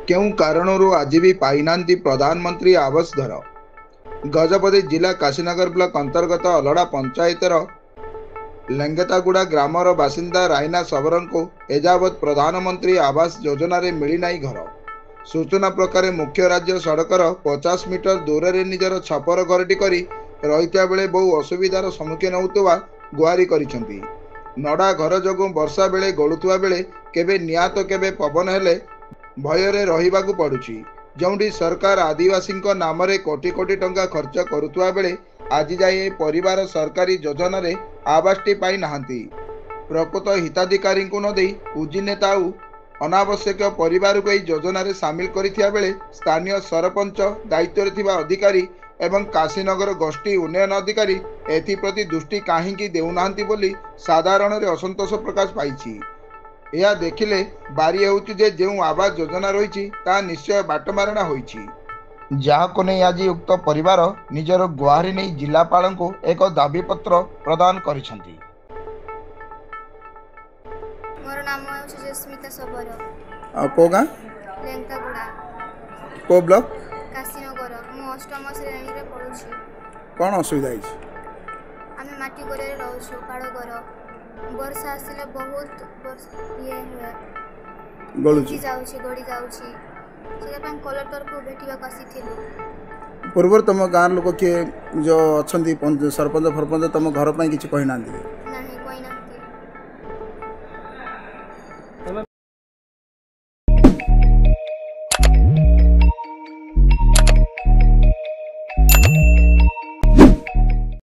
केउ कारणरू आज भी पाईनांती प्रधानमंत्री आवास घर। गजपति जिला काशीनगर ब्लॉक अंतर्गत अलड़ा पंचायतर लेंगेतागुड़ा ग्रामर बासिंदा रायना सबरन को एजावत प्रधानमंत्री आवास योजना रे मिली नाई घर। सूचना प्रकार मुख्य राज्य सड़कर 50 मीटर दूर रे निजर छपर घरटी करी रहिता बेले बहु असुविधार सम्मुखीन होउतवा गुहारी करिसंती। नड़ा घर जोगु वर्षा बेले गलुतवा बेले केबे निया तो केबे पवन हेले भୟରେ ରହିବାକୁ ପଡୁଛି। ଯେଉଁଠି ସରକାର ଆଦିବାସୀଙ୍କ ନାମରେ କୋଟି କୋଟି ଟଙ୍କା ଖର୍ଚ୍ଚ କରୁଥିବା ବେଳେ ଆଜି ଯାଏ ଏ ପରିବାର ସରକାରୀ ଯୋଜନାରେ ଆବାସଟି ପାଇ ନାହାନ୍ତି। ପ୍ରକୃତ ହିତାଧିକାରୀଙ୍କୁ ନ ଦେଇ ପୁଞ୍ଜି ନେତା ଆଉ ଅନାବଶ୍ୟକ ପରିବାରକୁ ଏହି ଯୋଜନାରେ ସାମିଲ କରିଥିବା ବେଳେ ସ୍ଥାନୀୟ ସରପଞ୍ଚ ଦାୟିତ୍ୱରେ ଥିବା ଅଧିକାରୀ ଏବଂ କାଶୀନଗର ଗୋଷ୍ଠୀ ଉନ୍ନୟନ ଅଧିକାରୀ ଏଥିପ୍ରତି ଦୃଷ୍ଟି କାହିଁକି ଦେଉନାହାନ୍ତି ବୋଲି ସାଧାରଣରେ ଅସନ୍ତୋଷ ପ୍ରକାଶ ପାଇଛି। यह देखिले बारी होउछि जे जेउ आवास योजना रही ता निश्चय बाटमारणा होइछि। जहाको नहीं आज उक्त परिवार निजर गुहारी नहीं जिलापाल को एक दाबी पत्र प्रदान करिसंती। मोर नाम सुस्मिता सबर। को गां लेंगतागुड़ा को ब्लॉक काशीनगर। मु अष्टम श्रेणी रे पढुछि। कोन असुविधा है? आमे माटी घरे रहउछु पाड़ घर। वर्षा आसिले बहुत ये हुए गड़ी जाउछि से अपन कलेक्टर को भेटिबा आसीथिलु। पूर्व तुम गाँव लोक किए जो अच्छा सरपंच फरपंच तुम घर पर किसी कहना?